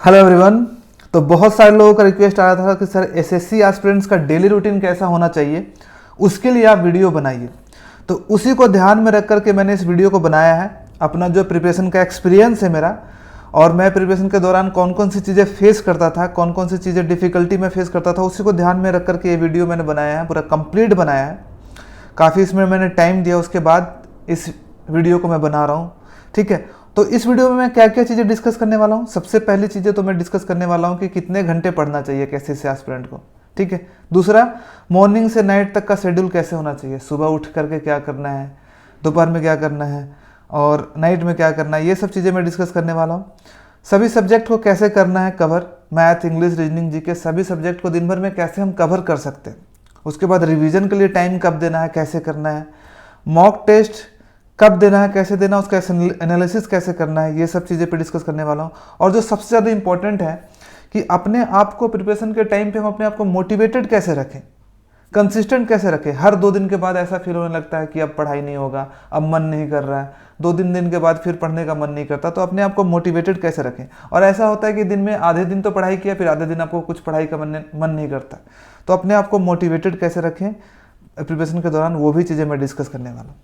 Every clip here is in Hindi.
Hello everyone. तो बहुत सारे लोगों का रिक्वेस्ट आ रहा था कि सर एसएससी एस्पिरेंट्स का डेली रूटीन कैसा होना चाहिए, उसके लिए आप वीडियो बनाइए। तो उसी को ध्यान में रख कर के मैंने इस वीडियो को बनाया है। अपना जो प्रिपरेशन का एक्सपीरियंस है मेरा, और मैं प्रिपरेशन के दौरान कौन कौन सी चीज़ें फेस करता था, कौन कौन सी चीज़ें डिफ़िकल्टी में फेस करता था, उसी को ध्यान में रख कर के ये वीडियो मैंने बनाया है, पूरा कंप्लीट बनाया है। काफ़ी इसमें मैंने टाइम दिया, उसके बाद इस वीडियो को मैं बना रहा हूँ। ठीक है, तो इस वीडियो में मैं क्या क्या चीज़ें डिस्कस करने वाला हूँ। सबसे पहली चीज़ें तो मैं डिस्कस करने वाला हूँ कि कितने घंटे पढ़ना चाहिए कैसे से एस्पिरेंट को। ठीक है, दूसरा मॉर्निंग से नाइट तक का शेड्यूल कैसे होना चाहिए, सुबह उठ करके क्या करना है, दोपहर में क्या करना है और नाइट में क्या करना है, ये सब चीज़ें मैं डिस्कस करने वाला हूँ। सभी सब्जेक्ट को कैसे करना है cover, math, English, reasoning, GK, सभी सब्जेक्ट को दिन भर में कैसे हम कवर कर सकते हैं। उसके बाद रिवीजन के लिए टाइम कब देना है, कैसे करना है, मॉक टेस्ट कब देना है, कैसे देना, उसका एनालिसिस कैसे करना है, ये सब चीज़ें पे डिस्कस करने वाला हूँ। और जो सबसे ज़्यादा इंपॉर्टेंट है कि अपने आप को प्रिपरेशन के टाइम पे हम अपने आप को मोटिवेटेड कैसे रखें, कंसिस्टेंट कैसे रखें। हर 2 दिन के बाद ऐसा फील होने लगता है कि अब पढ़ाई नहीं होगा, अब मन नहीं कर रहा है, 2-3 दिन के बाद फिर पढ़ने का मन नहीं करता। तो अपने आप को मोटिवेटेड कैसे रखें। और ऐसा होता है कि दिन में आधे दिन तो पढ़ाई किया, फिर आधे दिन आपको कुछ पढ़ाई का मन नहीं करता। तो अपने आप को मोटिवेटेड कैसे रखें प्रिपरेशन के दौरान, वो भी चीज़ें मैं डिस्कस करने वाला हूँ।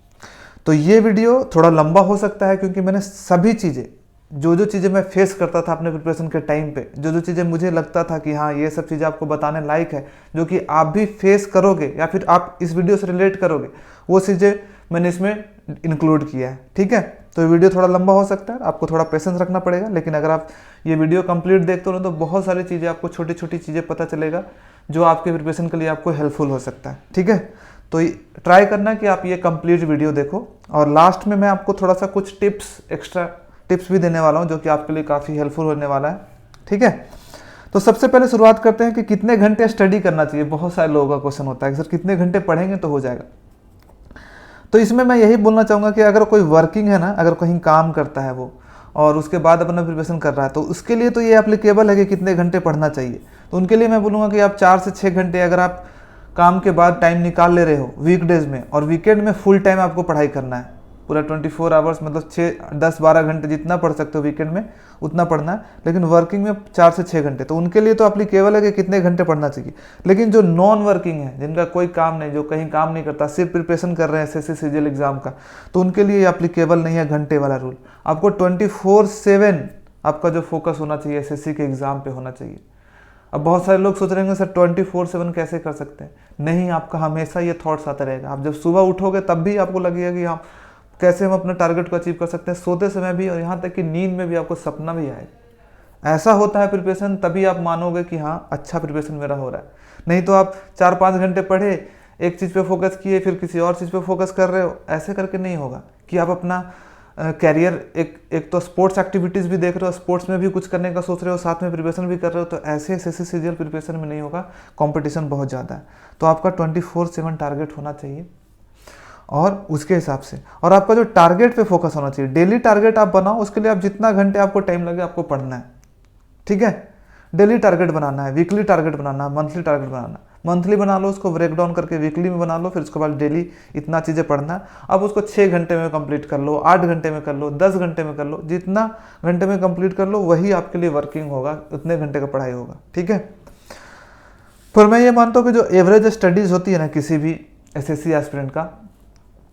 तो ये वीडियो थोड़ा लंबा हो सकता है क्योंकि मैंने सभी चीज़ें, जो चीज़ें मैं फेस करता था अपने प्रिपरेशन के टाइम पे, जो चीज़ें मुझे लगता था कि हाँ ये सब चीज़ें आपको बताने लायक है, जो कि आप भी फेस करोगे या फिर आप इस वीडियो से रिलेट करोगे, वो चीज़ें मैंने इसमें इंक्लूड किया है। ठीक है, तो ये वीडियो थोड़ा लंबा हो सकता है, आपको थोड़ा पेशेंस रखना पड़ेगा, लेकिन अगर आप ये वीडियो कंप्लीट देखते हो तो बहुत सारी चीज़ें आपको, छोटी छोटी चीज़ें पता चलेगा जो आपके प्रिपरेशन के लिए आपको हेल्पफुल हो सकता है। ठीक है, तो ट्राई करना कि आप ये कंप्लीट वीडियो देखो, और लास्ट में मैं आपको थोड़ा सा कुछ टिप्स, एक्स्ट्रा टिप्स भी देने वाला हूँ जो कि आपके लिए काफ़ी हेल्पफुल होने वाला है। ठीक है, तो सबसे पहले शुरुआत करते हैं कि कितने घंटे स्टडी करना चाहिए। बहुत सारे लोगों का क्वेश्चन होता है कि सर कितने घंटे पढ़ेंगे तो हो जाएगा। तो इसमें मैं यही बोलना चाहूँगा कि अगर कोई वर्किंग है ना, अगर कहीं काम करता है वो और उसके बाद अपना प्रिपरेशन कर रहा है, तो उसके लिए तो ये एप्लीकेबल है कि कितने घंटे पढ़ना चाहिए। तो उनके लिए मैं बोलूँगा कि आप 4 से 6 घंटे अगर आप काम के बाद टाइम निकाल ले रहे हो वीकडेज में, और वीकेंड में फुल टाइम आपको पढ़ाई करना है, पूरा 24 आवर्स, मतलब 10-12 घंटे जितना पढ़ सकते हो वीकेंड में उतना पढ़ना है, लेकिन वर्किंग में 4 से 6 घंटे। तो उनके लिए तो एप्लीकेबल है कि कितने घंटे पढ़ना चाहिए। लेकिन जो नॉन वर्किंग है, जिनका कोई काम नहीं, जो कहीं काम नहीं करता, सिर्फ प्रिपरेशन कर रहे हैं एसएससी सीजीएल एग्जाम का, तो उनके लिए एप्लीकेबल नहीं है घंटे वाला रूल। आपको 24/7 आपका जो फोकस होना चाहिए एसएससी के एग्जाम पे होना चाहिए। अब बहुत सारे लोग सोच रहे होंगे सर 24/7 कैसे कर सकते हैं। नहीं, आपका हमेशा ये थॉट्स आता रहेगा। आप जब सुबह उठोगे तब भी आपको लगेगा कि हाँ कैसे हम अपने टारगेट को अचीव कर सकते हैं, सोते समय भी, और यहाँ तक कि नींद में भी आपको सपना भी आएगा। ऐसा होता है प्रिपरेशन, तभी आप मानोगे कि हाँ अच्छा प्रिपरेशन मेरा हो रहा है। नहीं तो आप 4-5 घंटे पढ़े, एक चीज़ पे फोकस किए, फिर किसी और चीज़ पे फोकस कर रहे हो, ऐसे करके नहीं होगा। कि आप अपना कैरियर, एक तो स्पोर्ट्स एक्टिविटीज़ भी देख रहे हो, स्पोर्ट्स में भी कुछ करने का सोच रहे हो, साथ में प्रिपरेशन भी कर रहे हो, तो ऐसे एसएससी सीजीएल प्रिपरेशन में नहीं होगा। कंपटीशन बहुत ज़्यादा है, तो आपका 24/7 टारगेट होना चाहिए, और उसके हिसाब से, और आपका जो टारगेट पे फोकस होना चाहिए। डेली टारगेट आप बनाओ, उसके लिए आप जितना घंटे आपको टाइम लगे आपको पढ़ना है। ठीक है, डेली टारगेट बनाना है, वीकली टारगेट बनाना है, मंथली टारगेट बनाना है। मंथली बना लो, उसको ब्रेक डाउन करके वीकली में बना लो, फिर उसके बाद डेली इतना चीज़ें पढ़ना है। अब उसको 6 घंटे में कंप्लीट कर लो, 8 घंटे में कर लो, 10 घंटे में कर लो, जितना घंटे में कंप्लीट कर लो वही आपके लिए वर्किंग होगा, उतने घंटे का पढ़ाई होगा। ठीक है, फिर मैं ये मानता हूँ कि जो एवरेज स्टडीज़ होती है ना किसी भी एसएससी एस्पिरेंट का,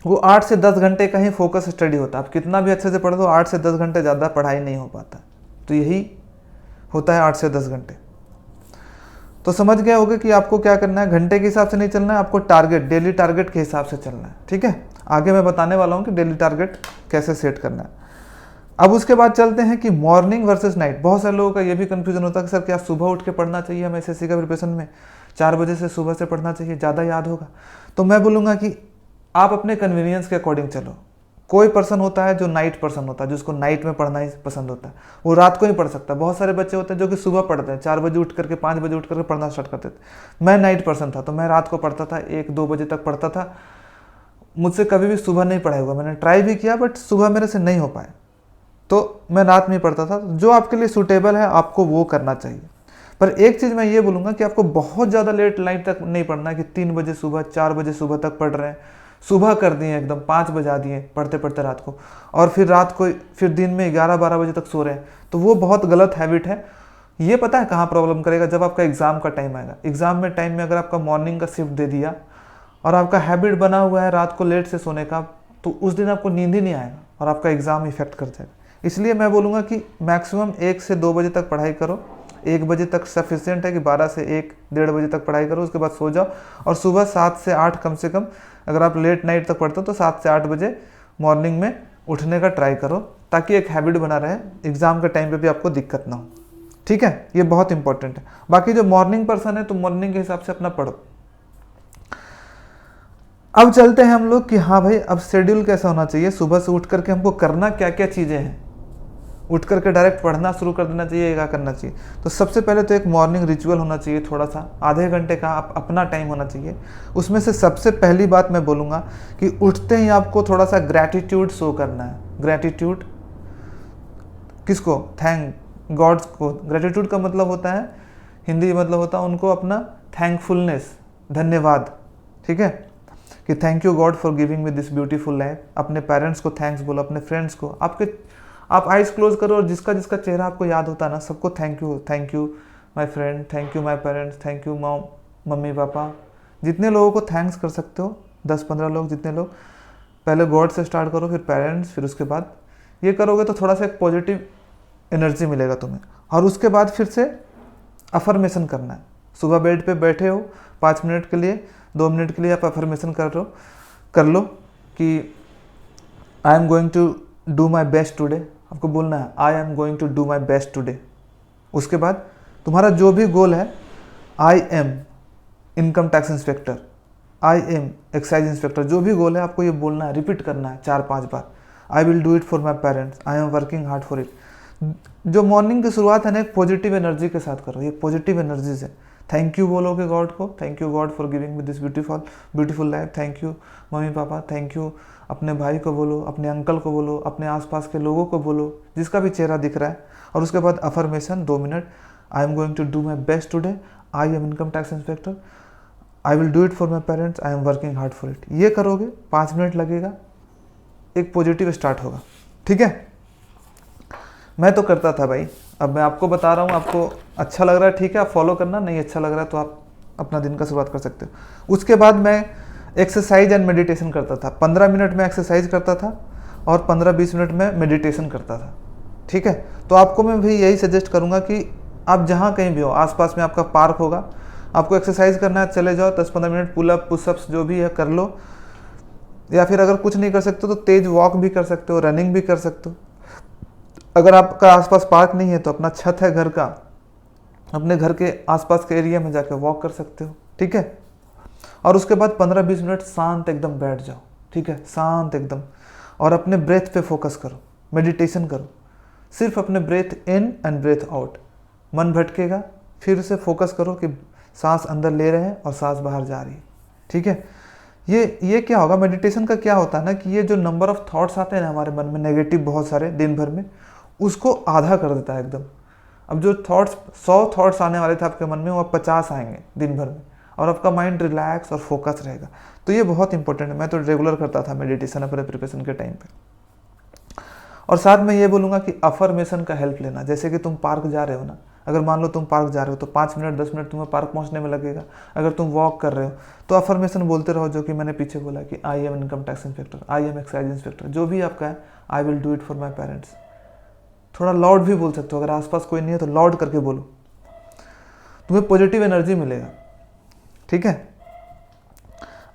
वो 8 से 10 घंटे का ही फोकस स्टडी होता है। आप कितना भी अच्छे से पढ़ दो, 8 से 10 घंटे ज़्यादा पढ़ाई नहीं हो पाता। तो यही होता है 8 से 10 घंटे। तो समझ गए होगे कि आपको क्या करना है, घंटे के हिसाब से नहीं चलना है, आपको टारगेट, डेली टारगेट के हिसाब से चलना है। ठीक है, आगे मैं बताने वाला हूँ कि डेली टारगेट कैसे सेट करना है। अब उसके बाद चलते हैं कि मॉर्निंग वर्सेस नाइट। बहुत सारे लोगों का ये भी कन्फ्यूजन होता है कि सर क्या सुबह उठ के पढ़ना चाहिए हमें एसएससी का प्रिपरेशन में, 4 बजे से सुबह से पढ़ना चाहिए, ज़्यादा याद होगा। तो मैं बोलूँगा कि आप अपने कन्वीनियंस के अकॉर्डिंग चलो। कोई पर्सन होता है जो नाइट पर्सन होता है, जिसको नाइट में पढ़ना ही पसंद होता है, वो रात को नहीं पढ़ सकता। बहुत सारे बच्चे होते हैं जो कि सुबह पढ़ते हैं, 4 बजे उठ करके, 5 बजे उठ करके पढ़ना स्टार्ट करते थे। मैं नाइट पर्सन था, तो मैं रात को पढ़ता था, 1-2 बजे तक पढ़ता था। मुझसे कभी भी सुबह नहीं पढ़ाई हुआ, मैंने ट्राई भी किया बट सुबह मेरे से नहीं हो पाए, तो मैं रात में पढ़ता था। जो आपके लिए सूटेबल है आपको वो करना चाहिए। पर एक चीज़ मैं ये बोलूँगा कि आपको बहुत ज़्यादा लेट नाइट तक नहीं पढ़ना है कि 3 बजे सुबह, 4 बजे सुबह तक पढ़ रहे हैं, सुबह कर दिए एकदम 5 बजा दिए पढ़ते पढ़ते रात को, और फिर रात को, फिर दिन में 11-12 बजे तक सो रहे हैं। तो वो बहुत गलत हैबिट है। ये पता है कहाँ प्रॉब्लम करेगा? जब आपका एग्ज़ाम का टाइम आएगा। एग्ज़ाम में टाइम में अगर आपका मॉर्निंग का शिफ्ट दे दिया और आपका हैबिट बना हुआ है रात को लेट से सोने का, तो उस दिन आपको नींद ही नहीं आएगा और आपका एग्ज़ाम इफेक्ट कर जाएगा। इसलिए मैं बोलूँगा कि मैक्सिमम 1 से 2 बजे तक पढ़ाई करो। 1 बजे तक सफिशिएंट है कि 12 से 1 डेढ़ बजे तक पढ़ाई करो, उसके बाद सो जाओ। और सुबह 7 से 8 कम से कम, अगर आप लेट नाइट तक पढ़ते हो तो 7 से 8 बजे मॉर्निंग में उठने का ट्राई करो, ताकि एक हैबिट बना रहे, एग्ज़ाम के टाइम पे भी आपको दिक्कत ना हो। ठीक है, ये बहुत इंपॉर्टेंट है। बाकी जो मॉर्निंग पर्सन है तो मॉर्निंग के हिसाब से अपना पढ़ो। अब चलते हैं हम लोग कि हाँ भाई, अब शेड्यूल कैसा होना चाहिए, सुबह से उठ करके हमको करना क्या क्या चीज़ें हैं। उठ करके डायरेक्ट पढ़ना शुरू कर देना चाहिए, क्या करना चाहिए? तो सबसे पहले तो एक मॉर्निंग रिचुअल होना चाहिए, थोड़ा सा आधे घंटे का आप अपना टाइम होना चाहिए। उसमें से सबसे पहली बात मैं बोलूँगा कि उठते ही आपको थोड़ा सा ग्रैटिट्यूड शो करना है। ग्रैटिट्यूड किसको? थैंक गॉड्स को। ग्रैटिट्यूड का मतलब होता है, हिंदी मतलब होता है उनको अपना थैंकफुलनेस, धन्यवाद। ठीक है, कि thank you God for giving me this beautiful life. अपने पेरेंट्स को थैंक्स बोलो, अपने फ्रेंड्स को। आप आइज क्लोज करो और जिसका जिसका चेहरा आपको याद होता है ना, सबको thank you my friend, thank you my parents, thank you mummy papa. जितने लोगों को थैंक्स कर सकते हो, 10-15 लोग, जितने लोग, पहले गॉड से स्टार्ट करो, फिर पेरेंट्स, फिर उसके बाद ये करोगे तो थोड़ा सा एक पॉजिटिव एनर्जी मिलेगा तुम्हें। और उसके बाद फिर से अफर्मेशन करना है। सुबह बेड पे बैठे हो, 5 मिनट के लिए, 2 मिनट के लिए आप अफर्मेशन कर लो कि I am going to do my best today. आपको बोलना है I am going to do my best today. उसके बाद तुम्हारा जो भी गोल है, I am income tax inspector, I am excise inspector, जो भी गोल है आपको ये बोलना है, रिपीट करना है 4-5 बार। I will do it for my parents, I am working hard for it. जो मॉर्निंग की शुरुआत है ना, एक पॉजिटिव एनर्जी के साथ करो, ये पॉजिटिव एनर्जी से। थैंक यू बोलोगे गॉड को, thank you God for giving me this beautiful life, thank you mummy papa, thank you अपने भाई को बोलो, अपने अंकल को बोलो, अपने आसपास के लोगों को बोलो, जिसका भी चेहरा दिख रहा है। और उसके बाद affirmation 2 minute, I am going to do my best today, I am income tax inspector, I will do it for my parents, I am working hard for it. ये करोगे, 5 मिनट लगेगा, एक पॉजिटिव स्टार्ट होगा। ठीक है, मैं तो करता था भाई, अब मैं आपको बता रहा हूँ, आपको अच्छा लग रहा है ठीक है, आप फॉलो करना, नहीं अच्छा लग रहा है तो आप अपना दिन का शुरुआत कर सकते हो। उसके बाद मैं एक्सरसाइज एंड मेडिटेशन करता था। 15 मिनट में एक्सरसाइज करता था और 15-20 मिनट में मेडिटेशन करता था। ठीक है, तो आपको मैं भी यही सजेस्ट करूँगा कि आप जहाँ कहीं भी हो, आसपास में आपका पार्क होगा, आपको एक्सरसाइज करना है, चले जाओ, 10-15 मिनट पुलअप पुशअप्स जो भी है कर लो। या फिर अगर कुछ नहीं कर सकते तो तेज वॉक भी कर सकते हो, रनिंग भी कर सकते हो। अगर आपका आसपास पार्क नहीं है तो अपना छत है घर का, अपने घर के आसपास के एरिया में जाकर वॉक कर सकते हो। ठीक है, और उसके बाद 15-20 मिनट शांत एकदम बैठ जाओ। ठीक है, शांत एकदम, और अपने ब्रेथ पे फोकस करो, मेडिटेशन करो, सिर्फ अपने breath in and breath out. मन भटकेगा, फिर से फोकस करो कि सांस अंदर ले रहे हैं और सांस बाहर जा रही है। ठीक है, ये क्या होगा, मेडिटेशन का क्या होता है ना कि ये जो नंबर ऑफ थॉट्स आते हैं ना हमारे मन में, नेगेटिव बहुत सारे दिन भर में, उसको आधा कर देता है एकदम। अब जो 100 थॉट्स आने वाले थे आपके मन में, वो अब 50 आएंगे दिन भर में, और आपका माइंड रिलैक्स और फोकस रहेगा। तो ये बहुत इंपॉर्टेंट है। मैं तो रेगुलर करता था मेडिटेशन अपने प्रिपरेशन के टाइम पे। और साथ में ये बोलूँगा कि अफर्मेशन का हेल्प लेना। जैसे कि तुम पार्क जा रहे हो ना, अगर मान लो तुम पार्क जा रहे हो तो 5 मिनट 10 मिनट तुम्हें पार्क पहुंचने में लगेगा। अगर तुम वॉक कर रहे हो तो अफर्मेशन बोलते रहो, जो कि मैंने पीछे बोला कि I am income tax inspector, I am excise inspector, जो भी आपका है, आई will do it for my parents. थोड़ा लाउड भी बोल सकते हो, अगर आसपास कोई नहीं है तो लाउड करके बोलो, तुम्हें पॉजिटिव एनर्जी मिलेगा। ठीक है,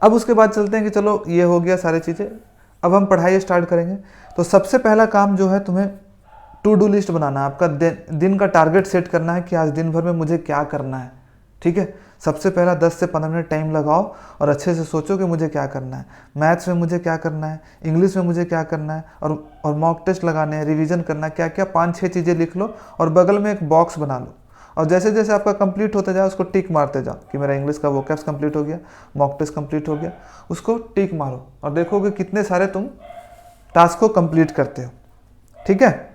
अब उसके बाद चलते हैं कि चलो ये हो गया सारी चीज़ें, अब हम पढ़ाई स्टार्ट करेंगे। तो सबसे पहला काम जो है, तुम्हें टू डू लिस्ट बनाना है। आपका दिन का टारगेट सेट करना है कि आज दिन भर में मुझे क्या करना है। ठीक है, सबसे पहला 10 से 15 मिनट टाइम लगाओ और अच्छे से सोचो कि मुझे क्या करना है। मैथ्स में मुझे क्या करना है, इंग्लिश में मुझे क्या करना है, और मॉक टेस्ट लगाने हैं, रिवीजन करना है, क्या क्या 5-6 चीज़ें लिख लो और बगल में एक बॉक्स बना लो। और जैसे जैसे आपका कंप्लीट होता जाए उसको टिक मारते जाओ कि मेरा इंग्लिश का वोकैब्स कंप्लीट हो गया, मॉक टेस्ट कंप्लीट हो गया, उसको टिक मारो और देखोगे कितने सारे तुम टास्क को कंप्लीट करते हो। ठीक है,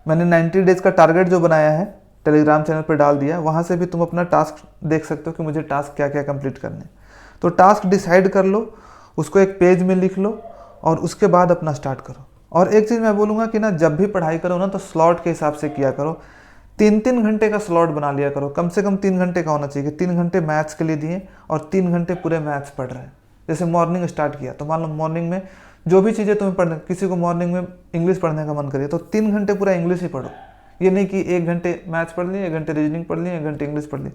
मैंने 90 डेज का टारगेट जो बनाया है टेलीग्राम चैनल पर डाल दिया, वहाँ से भी तुम अपना टास्क देख सकते हो कि मुझे टास्क क्या क्या कंप्लीट करने। तो टास्क डिसाइड कर लो, उसको एक पेज में लिख लो और उसके बाद अपना स्टार्ट करो। और एक चीज़ मैं बोलूँगा कि ना जब भी पढ़ाई करो ना तो स्लॉट के हिसाब से किया करो। 3-3 घंटे का स्लॉट बना लिया करो, कम से कम 3 घंटे का होना चाहिए कि 3 घंटे मैथ्स के लिए दिए और 3 घंटे पूरे मैथ्स पढ़ रहे हैं। जैसे मॉर्निंग स्टार्ट किया तो मान लो मॉर्निंग में जो भी चीज़ें तुम्हें पढ़ने, किसी को मॉर्निंग में इंग्लिश पढ़ने का मन करिए तो 3 घंटे पूरा इंग्लिश ही पढ़ो। ये नहीं कि 1 घंटे मैथ्स पढ़ लिए, 1 घंटे रीजनिंग पढ़ लिए, 1 घंटे इंग्लिश पढ़ लिए,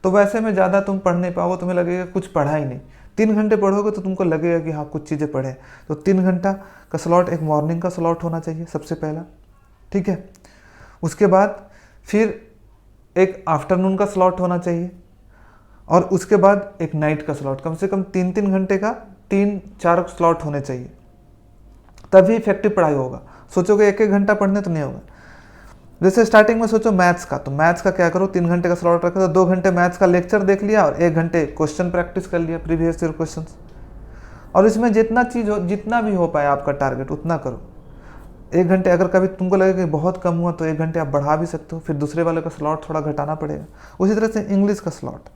तो वैसे में ज़्यादा तुम पढ़ नहीं पाओगे, तुम्हें लगेगा कुछ पढ़ा ही नहीं। 3 घंटे पढ़ोगे तो तुमको लगेगा कि हाँ कुछ चीज़ें पढ़े। तो 3 घंटा का स्लॉट एक मॉर्निंग का स्लॉट होना चाहिए सबसे पहला, ठीक है। उसके बाद फिर एक आफ्टरनून का स्लॉट होना चाहिए और उसके बाद एक नाइट का स्लॉट, कम से कम 3-3 घंटे का 3-4 स्लॉट होने चाहिए, तभी इफेक्टिव पढ़ाई होगा। सोचोगे 1-1 घंटा पढ़ने तो नहीं होगा। जैसे स्टार्टिंग में सोचो मैथ्स का, तो मैथ्स का क्या करो, 3 घंटे का स्लॉट रखो तो 2 घंटे मैथ्स का लेक्चर देख लिया और 1 घंटे क्वेश्चन प्रैक्टिस कर लिया, प्रीवियस ईयर क्वेश्चन। और इसमें जितना चीज़ हो, जितना भी हो पाए आपका टारगेट उतना करो। 1 घंटे अगर कभी तुमको लगे कि बहुत कम हुआ तो 1 घंटे आप बढ़ा भी सकते हो, फिर दूसरे वाले का स्लॉट थोड़ा घटाना पड़ेगा। उसी तरह से इंग्लिश का स्लॉट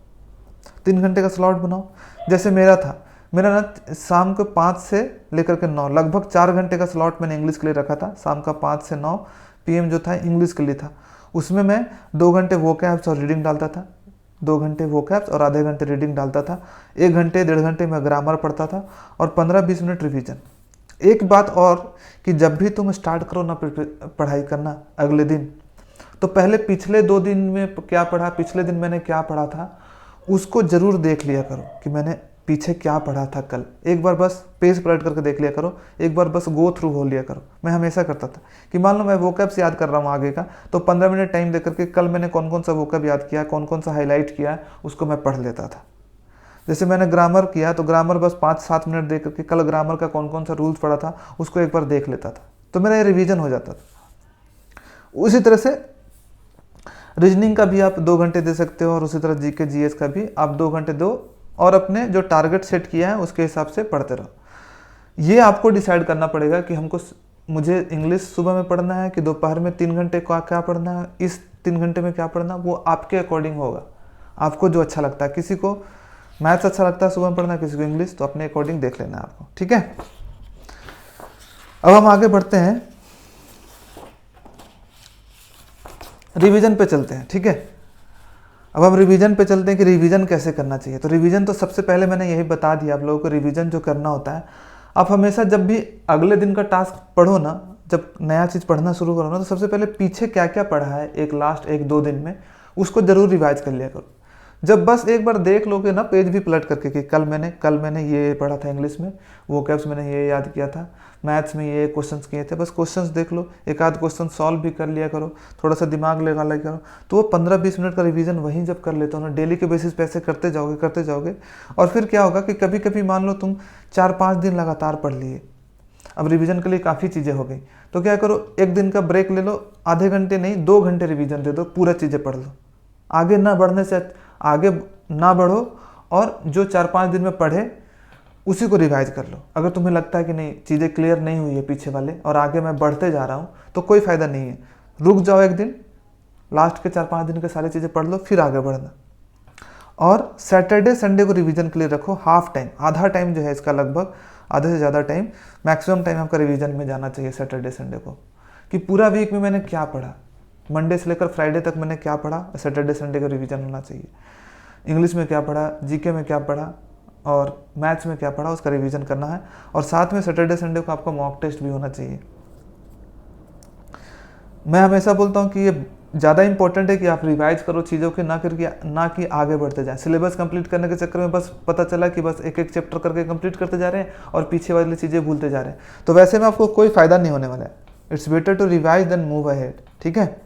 3 घंटे का स्लॉट बनाओ। जैसे मेरा था, मेरा ना शाम को 5 से लेकर के 9 लगभग 4 घंटे का स्लॉट मैंने इंग्लिश के लिए रखा था। शाम का 5 से 9 PM जो था इंग्लिश के लिए था। उसमें मैं 2 घंटे वोकैब्स और रीडिंग डालता था, 2 घंटे वोकैब्स और आधे घंटे रीडिंग डालता था। 1 घंटे 1.5 घंटे मैं ग्रामर पढ़ता था और 15-20 मिनट रिवीजन। एक बात और कि जब भी तुम स्टार्ट करो ना पढ़ाई करना अगले दिन, तो पहले पिछले 2 दिन में क्या पढ़ा, पिछले दिन मैंने क्या पढ़ा था, उसको ज़रूर देख लिया करो कि मैंने पीछे क्या पढ़ा था कल। एक बार बस पेज पलट करके देख लिया करो, एक बार बस गो थ्रू हो लिया करो। मैं हमेशा करता था कि मान लो मैं वोकैब्स याद कर रहा हूँ आगे का, तो 15 मिनट टाइम दे करके कल मैंने कौन कौन सा वोकैब याद किया, कौन कौन सा हाईलाइट किया, उसको मैं पढ़ लेता था। जैसे मैंने ग्रामर किया तो ग्रामर बस 5-7 मिनट देख करके कल ग्रामर का कौन कौन सा रूल्स पढ़ा था उसको एक बार देख लेता था, तो मेरा ये रिवीजन हो जाता था। उसी तरह से रीजनिंग का भी आप 2 घंटे दे सकते हो और उसी तरह जीके जीएस का भी आप 2 घंटे दो और अपने जो टारगेट सेट किया है उसके हिसाब से पढ़ते रहो। ये आपको डिसाइड करना पड़ेगा कि मुझे इंग्लिश सुबह में पढ़ना है कि दोपहर में 3 घंटे का क्या पढ़ना है, इस 3 घंटे में क्या पढ़ना, वो आपके अकॉर्डिंग होगा, आपको जो अच्छा लगता है। किसी को मैथ्स अच्छा लगता है सुबह में पढ़ना, किसी को इंग्लिश, तो अपने अकॉर्डिंग देख लेना है आपको, ठीक है। अब हम आगे बढ़ते हैं, रिवीजन पे चलते हैं, ठीक है। अब हम रिवीजन पे चलते हैं कि रिवीजन कैसे करना चाहिए। तो रिवीजन तो सबसे पहले मैंने यही बता दिया आप लोगों को, रिवीजन जो करना होता है, आप हमेशा जब भी अगले दिन का टास्क पढ़ो ना, जब नया चीज़ पढ़ना शुरू करो ना, तो सबसे पहले पीछे क्या क्या पढ़ा है एक लास्ट 1-2 दिन में, उसको ज़रूर रिवाइज कर लिया करो। जब बस एक बार देख लोगे ना पेज भी पलट करके कि कल मैंने ये पढ़ा था इंग्लिश में, वोकैब्स मैंने ये याद किया था, मैथ्स में ये क्वेश्चंस किए थे, बस क्वेश्चंस देख लो, एक आध क्वेश्चन सॉल्व भी कर लिया करो, थोड़ा सा दिमाग लगा लिया करो। तो वो 15-20 मिनट का रिवीजन वहीं जब कर लेते हो ना, डेली के बेसिस पे ऐसे करते जाओगे और फिर क्या होगा कि कभी कभी मान लो तुम 4-5 दिन लगातार पढ़ लिए, अब रिवीजन के लिए काफ़ी चीज़ें हो गई, तो क्या करो, एक दिन का ब्रेक ले लो, आधे घंटे नहीं 2 घंटे रिवीजन दे दो, पूरा चीज़ें पढ़ लो। आगे ना बढ़ने से आगे ना बढ़ो और जो 4-5 दिन में पढ़े उसी को रिवाइज कर लो। अगर तुम्हें लगता है कि नहीं चीज़ें क्लियर नहीं हुई है पीछे वाले और आगे मैं बढ़ते जा रहा हूँ, तो कोई फ़ायदा नहीं है, रुक जाओ एक दिन, लास्ट के 4-5 दिन के सारी चीज़ें पढ़ लो, फिर आगे बढ़ना। और सैटरडे संडे को रिवीजन के लिए रखो हाफ टाइम, आधा टाइम जो है इसका, लगभग आधे से ज़्यादा टाइम, मैक्सिमम टाइम आपका रिवीजन में जाना चाहिए सैटरडे संडे को, कि पूरा वीक में मैंने क्या पढ़ा, मंडे से लेकर फ्राइडे तक मैंने क्या पढ़ा, सैटरडे संडे का रिवीजन होना चाहिए। इंग्लिश में क्या पढ़ा, जीके में क्या पढ़ा और मैथ्स में क्या पढ़ा, उसका रिवीजन करना है। और साथ में सैटरडे संडे को आपका मॉक टेस्ट भी होना चाहिए। मैं हमेशा बोलता हूँ कि ये ज़्यादा इंपॉर्टेंट है कि आप रिवाइज करो चीज़ों के, ना कि आगे बढ़ते जाएं। सिलेबस कंप्लीट करने के चक्कर में बस पता चला कि बस एक एक चैप्टर करके कंप्लीट करते जा रहे हैं और पीछे वाली चीज़ें भूलते जा रहे हैं, तो वैसे में आपको कोई फ़ायदा नहीं होने वाला है। It's better to revise than move ahead, ठीक है।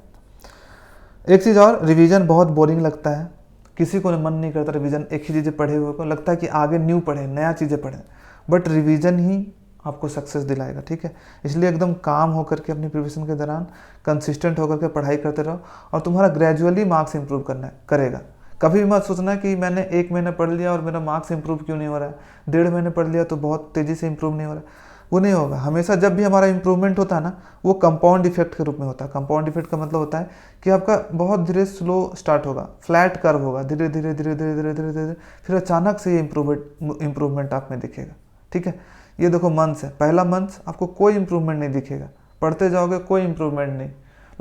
एक चीज़ और, रिवीजन बहुत बोरिंग लगता है, किसी को मन नहीं करता रिवीजन, एक ही चीज़ें पढ़े हुए को लगता है कि आगे न्यू पढ़े, नया चीज़ें पढ़ें, बट रिवीजन ही आपको सक्सेस दिलाएगा, ठीक है। इसलिए एकदम काम होकर के अपनी प्रिपरेशन के दौरान कंसिस्टेंट होकर के पढ़ाई करते रहो और तुम्हारा ग्रेजुअली मार्क्स इंप्रूव करेगा। कभी भी मत सोचना कि मैंने 1 महीना पढ़ लिया और मेरा मार्क्स इंप्रूव क्यों नहीं हो रहा है, 1.5 महीने पढ़ लिया तो बहुत तेज़ी से इंप्रूव नहीं हो रहा है, वो नहीं होगा। हमेशा जब भी हमारा इंप्रूवमेंट होता है ना, वो कंपाउंड इफेक्ट के रूप में होता है। कंपाउंड इफेक्ट का मतलब होता है कि आपका बहुत धीरे स्लो स्टार्ट होगा, फ्लैट कर्व होगा, धीरे धीरे धीरे धीरे धीरे धीरे धीरे, फिर अचानक से ये इम्प्रूवमेंट आप में दिखेगा, ठीक है। ये देखो मंथ्स है, पहला मंथ आपको कोई इंप्रूवमेंट नहीं दिखेगा, पढ़ते जाओगे कोई इंप्रूवमेंट नहीं,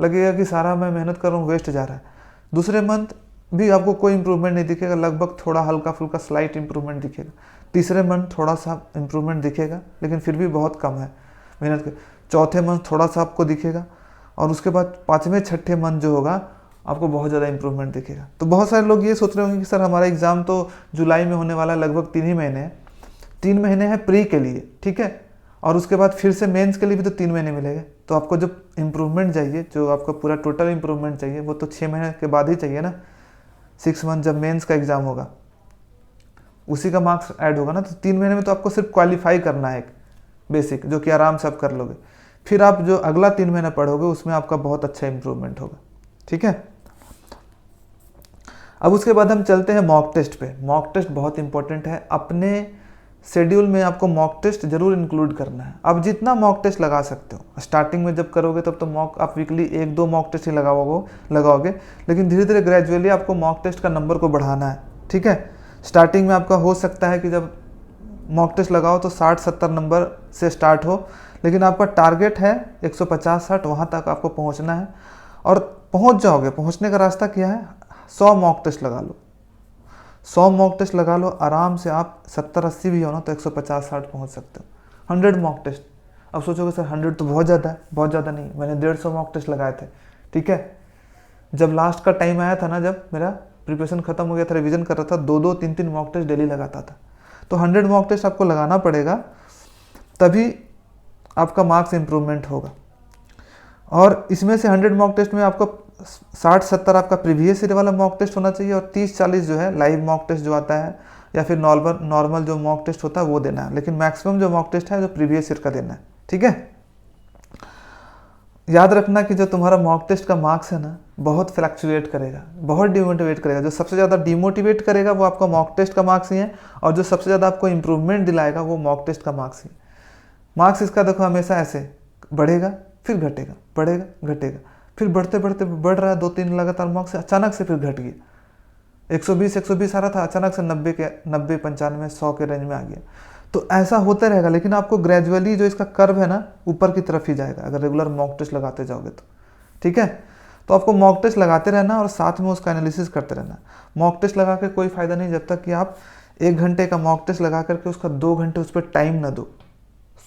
लगेगा कि सारा मैं मेहनत कर रहा हूँ वेस्ट जा रहा है। दूसरे मंथ भी आपको कोई इंप्रूवमेंट नहीं दिखेगा, लगभग थोड़ा हल्का फुल्का स्लाइट इंप्रूवमेंट दिखेगा। तीसरे मंथ थोड़ा सा इंप्रूवमेंट दिखेगा, लेकिन फिर भी बहुत कम है मेहनत के। चौथे मंथ थोड़ा सा आपको दिखेगा, और उसके बाद पाँचवें छठे मंथ जो होगा आपको बहुत ज़्यादा इंप्रूवमेंट दिखेगा। तो बहुत सारे लोग ये सोच रहे होंगे कि सर हमारा एग्ज़ाम तो जुलाई में होने वाला है, लगभग 3 ही महीने हैं, 3 महीने हैं प्री के लिए, ठीक है, और उसके बाद फिर से मेंस के लिए भी तो 3 महीने मिलेंगे। तो आपको जो इम्प्रूवमेंट चाहिए, जो आपका पूरा टोटल इम्प्रूवमेंट चाहिए, वो तो 6 महीने के बाद ही चाहिए ना। 6 मंथ जब मेंस का एग्ज़ाम होगा उसी का मार्क्स ऐड होगा ना। तो 3 महीने में तो आपको सिर्फ क्वालिफाई करना है एक बेसिक, जो कि आराम से आप कर लोगे। फिर आप जो अगला 3 महीना पढ़ोगे उसमें आपका बहुत अच्छा इंप्रूवमेंट होगा, ठीक है। अब उसके बाद हम चलते हैं मॉक टेस्ट पे। मॉक टेस्ट बहुत इंपॉर्टेंट है, अपने शेड्यूल में आपको मॉक टेस्ट जरूर इंक्लूड करना है। अब जितना मॉक टेस्ट लगा सकते हो, स्टार्टिंग में जब करोगे तब तो मॉक आप वीकली 1-2 मॉक टेस्ट ही लगाओगे, लेकिन धीरे धीरे ग्रेजुअली आपको मॉक टेस्ट का नंबर को बढ़ाना है, ठीक है। स्टार्टिंग में आपका हो सकता है कि जब मॉक टेस्ट लगाओ तो 60-70 नंबर से स्टार्ट हो, लेकिन आपका टारगेट है 150-60, वहाँ तक आपको पहुँचना है और पहुँच जाओगे। पहुँचने का रास्ता क्या है? 100 मॉक टेस्ट लगा लो, 100 मॉक टेस्ट लगा लो, आराम से आप 70-80 भी हो ना तो 150-60 पहुँच सकते हो। 100 मॉक टेस्ट, अब सोचोगे सर 100 तो बहुत ज़्यादा है। बहुत ज़्यादा नहीं, मैंने 150 मॉक टेस्ट लगाए थे, ठीक है। जब लास्ट का टाइम आया था ना, जब मेरा प्रिपरेशन खत्म हो गया था, रिवीजन कर रहा था, 2-2, 3-3 मॉक टेस्ट डेली लगाता था। तो 100 मॉक टेस्ट आपको लगाना पड़ेगा, तभी आपका मार्क्स इंप्रूवमेंट होगा। और इसमें से 100 मॉक टेस्ट में आपको 60-70 आपका प्रीवियस ईयर वाला मॉक टेस्ट होना चाहिए, और 30-40 जो है लाइव मॉक टेस्ट जो आता है, या फिर नॉर्मल जो मॉक टेस्ट होता है वो देना है। लेकिन मैक्सिमम जो मॉक टेस्ट है जो प्रीवियस ईयर का देना है, ठीक है। याद रखना कि जो तुम्हारा मॉक टेस्ट का मार्क्स है ना, बहुत फ्लक्चुएट करेगा, बहुत डिमोटिवेट करेगा। जो सबसे ज़्यादा डिमोटिवेट करेगा वो आपका मॉक टेस्ट का मार्क्स ही है, और जो सबसे ज़्यादा आपको इंप्रूवमेंट दिलाएगा वो मॉक टेस्ट का मार्क्स ही। मार्क्स इसका देखो हमेशा ऐसे बढ़ेगा, फिर घटेगा, बढ़ेगा, घटेगा, फिर बढ़ते बढ़ते बढ़ रहा है। 2-3 लगातार मार्क्स से अचानक से फिर घट गया। 120 आ रहा था, अचानक से 90, 95, 100 के रेंज में आ गया। तो ऐसा होता रहेगा, लेकिन आपको ग्रेजुअली जो इसका कर्व है ना, ऊपर की तरफ ही जाएगा अगर रेगुलर मॉक टेस्ट लगाते जाओगे तो, ठीक है। तो आपको मॉक टेस्ट लगाते रहना और साथ में उसका एनालिसिस करते रहना। मॉक टेस्ट लगा के कोई फ़ायदा नहीं जब तक कि आप 1 घंटे का मॉक टेस्ट लगा करके उसका 2 घंटे उस पर टाइम ना दो।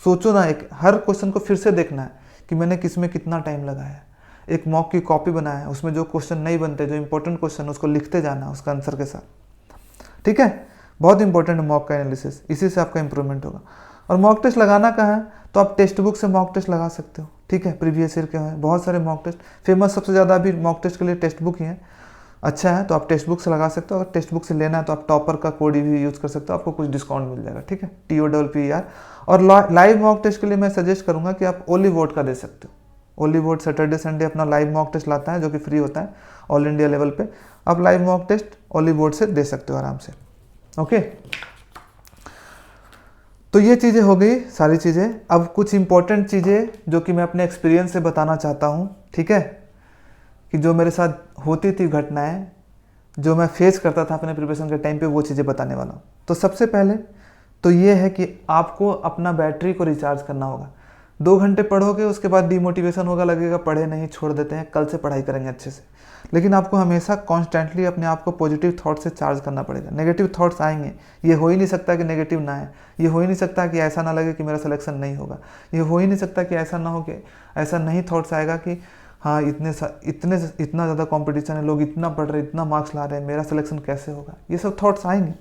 सोचो ना, एक हर क्वेश्चन को फिर से देखना है कि मैंने किस में कितना टाइम लगाया है। एक मॉक की कॉपी बनाया है, उसमें जो क्वेश्चन नहीं बनते, जो इंपॉर्टेंट क्वेश्चन उसको लिखते जाना उसका आंसर के साथ, ठीक है। बहुत इंपॉर्टेंट है मॉक का एनालिसिस, इसी से आपका इंप्रूवमेंट होगा। और मॉक टेस्ट लगाना कहाँ है? तो आप टेक्स्ट बुक से मॉक टेस्ट लगा सकते हो, ठीक है। प्रीवियस ईयर के हैं बहुत सारे मॉक टेस्ट, फेमस सबसे ज़्यादा अभी मॉक टेस्ट के लिए टेक्स्ट बुक ही है। अच्छा है, तो आप टेक्स्ट बुक से लगा सकते हो। अगर टेक्स्ट बुक से लेना है तो आप टॉपर का कोड भी यूज़ कर सकते हो, आपको कुछ डिस्काउंट मिल जाएगा, ठीक है, TOPPER। और लाइव मॉक टेस्ट के लिए मैं सजेस्ट करूँगा कि आप ओलीवोट का दे सकते हो। ओलीवोट सैटरडे संडे अपना लाइव मॉक टेस्ट लाता है, जो कि फ्री होता है ऑल इंडिया लेवल पे। आप लाइव मॉक टेस्ट ओलीवोट से दे सकते हो आराम से, ओके। तो ये चीज़ें हो गई सारी चीज़ें। अब कुछ इंपॉर्टेंट चीज़ें जो कि मैं अपने एक्सपीरियंस से बताना चाहता हूँ, ठीक है, कि जो मेरे साथ होती थी घटनाएं, जो मैं फेस करता था अपने प्रिपरेशन के टाइम पे, वो चीज़ें बताने वाला हूँ। तो सबसे पहले तो ये है कि आपको अपना बैटरी को रिचार्ज करना होगा। 2 घंटे पढ़ोगे, उसके बाद डिमोटिवेशन होगा, लगेगा पढ़े नहीं, छोड़ देते हैं, कल से पढ़ाई करेंगे अच्छे से। लेकिन आपको हमेशा कॉन्स्टेंटली अपने आप को पॉजिटिव थॉट से चार्ज करना पड़ेगा। नेगेटिव थॉट्स आएंगे, ये हो ही नहीं सकता कि नेगेटिव ना आए, ये हो ही नहीं सकता कि ऐसा ना लगे कि मेरा सिलेक्शन नहीं होगा, ये हो ही नहीं सकता कि ऐसा ना हो कि ऐसा नहीं थॉट्स आएगा कि हाँ इतना ज़्यादा कॉम्पिटिशन है, लोग इतना पढ़ रहे, इतना मार्क्स ला रहे हैं, मेरा सिलेक्शन कैसे होगा। ये सब थॉट्स आएंगे,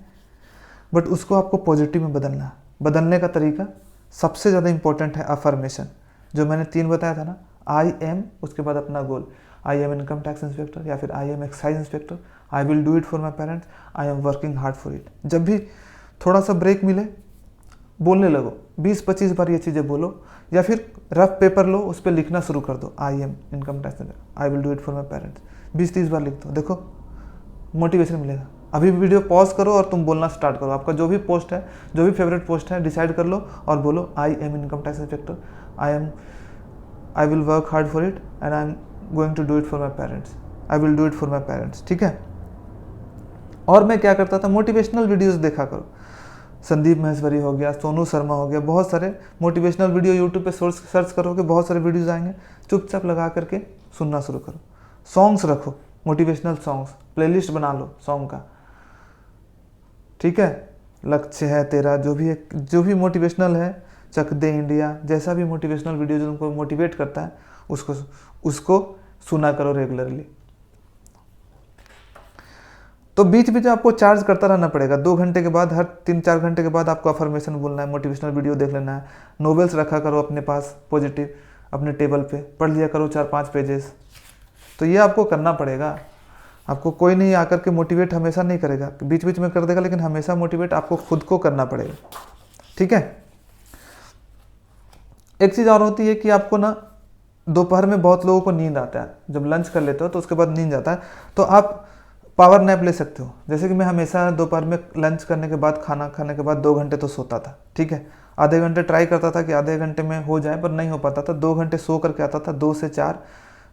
बट उसको आपको पॉजिटिव में बदलना है। बदलने का तरीका सबसे ज़्यादा इंपॉर्टेंट है अफर्मेशन, जो मैंने 3 बताया था ना, आई एम, उसके बाद अपना goal, I am income tax inspector, या फिर I am excise inspector, I will do it for my parents, I am working hard for it. जब भी थोड़ा सा ब्रेक मिले, बोलने लगो, 20-25 बार ये चीज़ें बोलो, या फिर रफ पेपर लो, उस पर लिखना शुरू कर दो, आई am income tax inspector, I will do it for my parents, 20-30 बार लिख दो, देखो मोटिवेशन मिलेगा। अभी वीडियो पॉज करो और तुम बोलना स्टार्ट करो। आपका जो भी पोस्ट है, जो भी फेवरेट पोस्ट है, डिसाइड कर लो और बोलो, I am income tax inspector, I will work hard for it, and I am going to do it for my parents, I will do it for my parents, ठीक है। और मैं क्या करता था, मोटिवेशनल वीडियोस देखा करो। संदीप महेश्वरी हो गया, सोनू शर्मा हो गया, बहुत सारे मोटिवेशनल वीडियो यूट्यूब पे सर्च करोगे, बहुत सारे वीडियोज़ आएंगे, चुपचाप लगा करके सुनना शुरू करो। सॉन्ग्स रखो, मोटिवेशनल सॉन्ग्स, प्लेलिस्ट बना लो सॉन्ग का, ठीक है। लक्ष्य है तेरा, जो भी मोटिवेशनल है, चक दे इंडिया, जैसा भी मोटिवेशनल वीडियो जो तुमको मोटिवेट करता है उसको सुना करो रेगुलरली। तो बीच बीच आपको चार्ज करता रहना पड़ेगा। 2 घंटे के बाद, हर 3-4 घंटे के बाद आपको अफर्मेशन बोलना है, मोटिवेशनल वीडियो देख लेना है। नोवेल्स रखा करो अपने पास पॉजिटिव, अपने टेबल पे पढ़ लिया करो 4-5 पेजेस। तो ये आपको करना पड़ेगा। आपको कोई नहीं आकर के मोटिवेट हमेशा नहीं करेगा, बीच बीच में कर देगा, लेकिन हमेशा मोटिवेट आपको खुद को करना पड़ेगा, ठीक है। एक चीज़ और होती है कि आपको ना दोपहर में बहुत लोगों को नींद आता है, जब लंच कर लेते हो तो उसके बाद नींद आता है, तो आप पावर नैप ले सकते हो। जैसे कि मैं हमेशा दोपहर में लंच करने के बाद, खाना खाने के बाद 2 घंटे तो सोता था, ठीक है। आधे घंटे ट्राई करता था कि आधे घंटे में हो जाए, पर नहीं हो पाता था। 2 घंटे सो करके आता था, 2 से 4,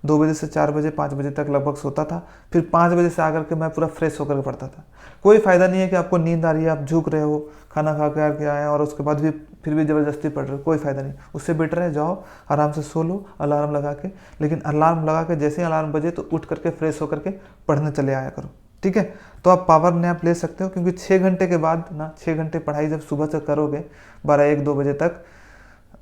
2 बजे से 4 बजे, 5 बजे तक लगभग सोता था। फिर 5 बजे से आकर के मैं पूरा फ्रेश होकर पढ़ता था। कोई फ़ायदा नहीं है कि आपको नींद आ रही है, आप झुक रहे हो, खाना खा के आए और उसके बाद भी फिर भी ज़बरदस्ती पढ़ रहे हो, कोई फ़ायदा नहीं। उससे बेटर है जाओ आराम से सो लो अलार्म लगा के, लेकिन अलार्म लगा के जैसे ही अलार्म बजे तो उठ करके फ्रेश होकर के पढ़ने चले आया करो, ठीक है। तो आप पावर नैप ले सकते हो, क्योंकि 6 घंटे के बाद ना, 6 घंटे पढ़ाई जब सुबह से करोगे 12-1-2 बजे तक,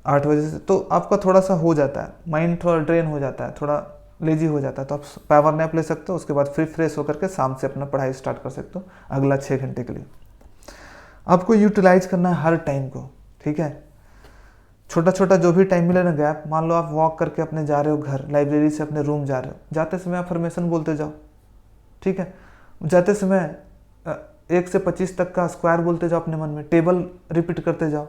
8 बजे से, तो आपका थोड़ा सा हो जाता है, माइंड थोड़ा ड्रेन हो जाता है, थोड़ा लेजी हो जाता है। तो आप पावर नैप ले सकते हो, उसके बाद फिर फ्रेश होकर के शाम से अपना पढ़ाई स्टार्ट कर सकते हो अगला 6 घंटे के लिए। आपको यूटिलाइज करना है हर टाइम को, ठीक है। छोटा छोटा जो भी टाइम मिले ना गैप, मान लो आप वॉक करके अपने जा रहे हो घर, लाइब्रेरी से अपने रूम जा रहे हो, जाते समय अफर्मेशन बोलते जाओ, ठीक है। जाते समय 1 से 25 तक का स्क्वायर बोलते जाओ अपने मन में, टेबल रिपीट करते जाओ।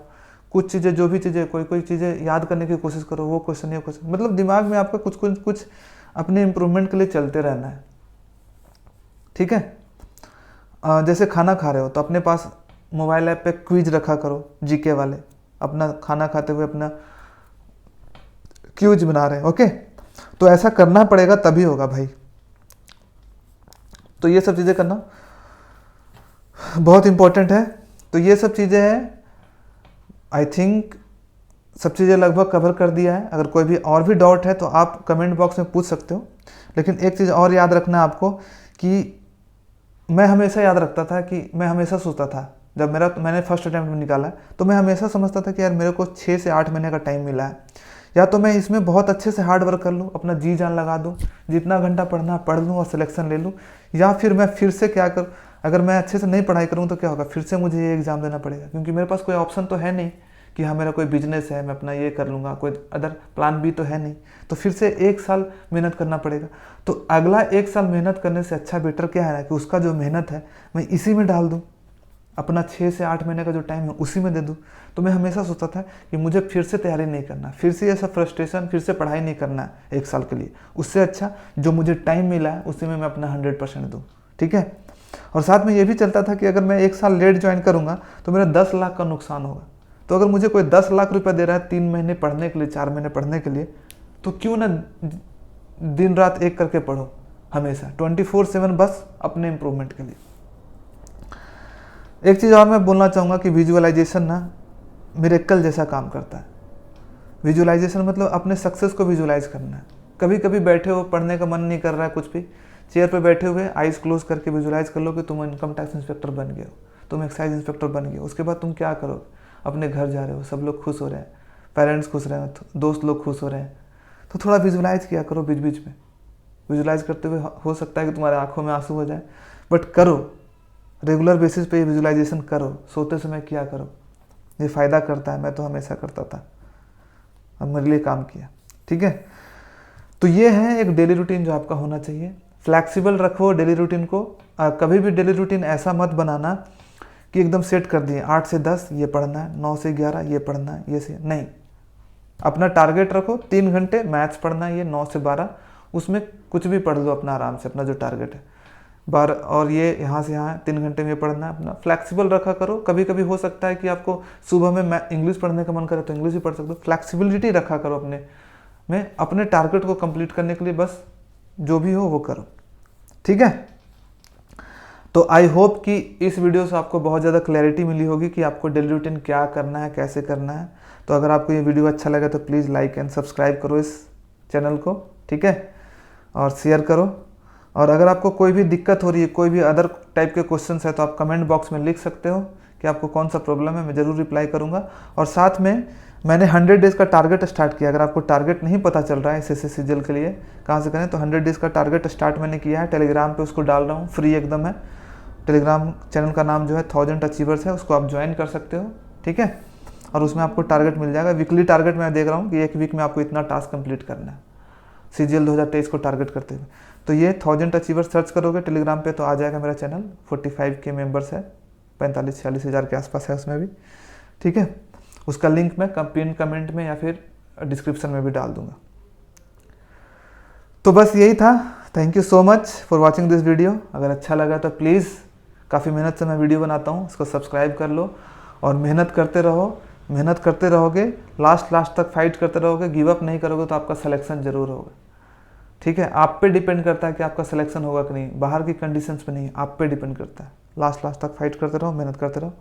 कुछ चीज़ें, जो भी चीज़ें, कोई चीज़ें याद करने की कोशिश करो, वो क्वेश्चन ये क्वेश्चन, मतलब दिमाग में आपका कुछ अपने इम्प्रूवमेंट के लिए चलते रहना है, ठीक है। जैसे खाना खा रहे हो तो अपने पास मोबाइल ऐप पे क्विज रखा करो, जीके वाले, अपना खाना खाते हुए अपना क्विज बना रहे हैं, ओके। तो ऐसा करना पड़ेगा, तभी होगा भाई। तो ये सब चीज़ें करना बहुत इंपॉर्टेंट है। तो ये सब चीज़ें हैं, आई थिंक सब चीज़ें लगभग कवर कर दिया है। अगर कोई भी और भी डाउट है तो आप कमेंट बॉक्स में पूछ सकते हो। लेकिन एक चीज़ और याद रखना है आपको कि मैं हमेशा याद रखता था कि मैं हमेशा सोचता था, जब मैंने फर्स्ट अटैम्प्ट में निकाला तो मैं हमेशा समझता था कि यार मेरे को 6 से 8 महीने का टाइम मिला है, या तो मैं इसमें बहुत अच्छे से हार्ड वर्क कर लूँ, अपना जी जान लगा दूँ, जितना घंटा पढ़ना पढ़ लूँ और सिलेक्शन ले लूँ, या फिर मैं फिर से क्या कर, अगर मैं अच्छे से नहीं पढ़ाई करूँ तो क्या होगा, फिर से मुझे ये एग्ज़ाम देना पड़ेगा, क्योंकि मेरे पास कोई ऑप्शन तो है नहीं कि हाँ मेरा कोई बिजनेस है मैं अपना ये कर लूँगा, कोई अदर प्लान भी तो है नहीं। तो फिर से 1 साल मेहनत करना पड़ेगा। तो अगला 1 साल मेहनत करने से अच्छा बेटर क्या है ना कि उसका जो मेहनत है मैं इसी में डाल दूँ, अपना 6 से 8 महीने का जो टाइम है उसी में दे दूँ। तो मैं हमेशा सोचता था कि मुझे फिर से तैयारी नहीं करना, फिर से ऐसा फ्रस्ट्रेशन, फिर से पढ़ाई नहीं करना है 1 साल के लिए। उससे अच्छा जो मुझे टाइम मिला है उसी में मैं अपना 100% दूँ, ठीक है। और साथ में ये भी चलता था कि अगर मैं 1 साल लेट ज्वाइन करूँगा तो मेरा 10 लाख का नुकसान होगा। तो अगर मुझे कोई 10 लाख रुपया दे रहा है 3 महीने पढ़ने के लिए, 4 महीने पढ़ने के लिए, तो क्यों ना दिन रात एक करके पढ़ो, हमेशा 24/7, बस अपने इम्प्रूवमेंट के लिए। एक चीज़ और मैं बोलना चाहूँगा कि विजुअलाइजेशन ना मिरेकल जैसा काम करता है। विजुअलाइजेशन मतलब अपने सक्सेस को विजुअलाइज करना है। कभी कभी बैठे हो, पढ़ने का मन नहीं कर रहा है, कुछ भी चेयर पे बैठे हुए आइज क्लोज करके विजुअलाइज कर लो कि तुम इनकम टैक्स इंस्पेक्टर बन गए हो, तुम एक्साइज इंस्पेक्टर बन गए हो। उसके बाद तुम क्या करोगे, अपने घर जा रहे हो, सब लोग खुश हो रहे हैं, पेरेंट्स खुश रहे हैं, दोस्त लोग खुश हो रहे हैं। तो थोड़ा विजुअलाइज किया करो बीच बीच में। विजुअलाइज करते हुए हो सकता है कि तुम्हारे आंखों में आंसू हो जाए, बट करो, रेगुलर बेसिस पे विजुअलाइजेशन करो, सोते समय किया करो। ये फ़ायदा करता है, मैं तो हमेशा करता था, अब मेरे लिए काम किया, ठीक है। तो ये है एक डेली रूटीन जो आपका होना चाहिए। फ्लैक्सिबल रखो डेली रूटीन को। कभी भी डेली रूटीन ऐसा मत बनाना कि एकदम सेट कर दिए 8 से 10 ये पढ़ना है, 9 से 11 ये पढ़ना है, ये से नहीं। अपना टारगेट रखो 3 घंटे मैथ्स पढ़ना है, ये 9 से 12, उसमें कुछ भी पढ़ लो अपना आराम से, अपना जो टारगेट है 12, और ये यहाँ से यहाँ 3 घंटे में पढ़ना है। अपना फ्लैक्सिबल रखा करो। कभी कभी हो सकता है कि आपको सुबह में इंग्लिश पढ़ने का मन करे तो इंग्लिश भी पढ़ सकते हो। फ्लैक्सिबिलिटी रखा करो अपने टारगेट को कंप्लीट करने के लिए, बस जो भी हो वो करो, ठीक है। तो आई होप कि इस वीडियो से आपको बहुत ज़्यादा क्लैरिटी मिली होगी कि आपको डेली रूटीन क्या करना है, कैसे करना है। तो अगर आपको ये वीडियो अच्छा लगे तो प्लीज़ लाइक एंड सब्सक्राइब करो इस चैनल को, ठीक है, और शेयर करो। और अगर आपको कोई भी दिक्कत हो रही है, कोई भी अदर टाइप के क्वेश्चंस है, तो आप कमेंट बॉक्स में लिख सकते हो कि आपको कौन सा प्रॉब्लम है, मैं ज़रूर रिप्लाई करूँगा। और साथ में मैंने 100 डेज़ का टारगेट स्टार्ट किया। अगर आपको टारगेट नहीं पता चल रहा है SSC सीजीएल के लिए कहाँ से करें, तो 100 डेज़ का टारगेट स्टार्ट मैंने किया है। टेलीग्राम पे उसको डाल रहा हूँ, फ्री एकदम है। टेलीग्राम चैनल का नाम जो है 1000 अचीवर्स है, उसको आप ज्वाइन कर सकते हो, ठीक है। और उसमें आपको टारगेट मिल जाएगा। वीकली टारगेट मैं देख रहा हूँ कि एक वीक में आपको इतना टास्क कंप्लीट करना है सीजीएल 2023 को टारगेट करते हुए। तो ये 1000 अचीवर्स सर्च करोगे टेलीग्राम पे तो आ जाएगा मेरा चैनल। 45 के मेंबर्स है, 45-46 हज़ार के आसपास है उसमें भी, ठीक है। उसका लिंक मैं पिन कमेंट में या फिर डिस्क्रिप्शन में भी डाल दूंगा। तो बस यही था। Thank you so much for watching this video. अगर अच्छा लगा तो प्लीज़, काफ़ी मेहनत से मैं वीडियो बनाता हूँ, इसको सब्सक्राइब कर लो और मेहनत करते रहो। मेहनत करते रहोगे, लास्ट तक फाइट करते रहोगे, गिव अप नहीं करोगे तो आपका सिलेक्शन ज़रूर होगा, ठीक है। आप पे डिपेंड करता है कि आपका सिलेक्शन होगा कि नहीं, बाहर की कंडीशंस पे नहीं, आप पे डिपेंड करता है। लास्ट तक फाइट करते रहो, मेहनत करते रहो,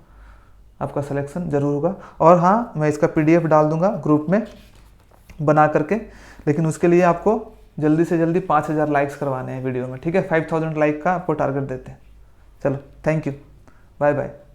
आपका सिलेक्शन ज़रूर होगा। और हाँ, मैं इसका PDF डाल दूंगा ग्रुप में बना करके, लेकिन उसके लिए आपको जल्दी से जल्दी 5000 लाइक्स करवाने हैं वीडियो में, ठीक है। 5000 लाइक का आपको टारगेट देते हैं। चलो, थैंक यू, बाय बाय।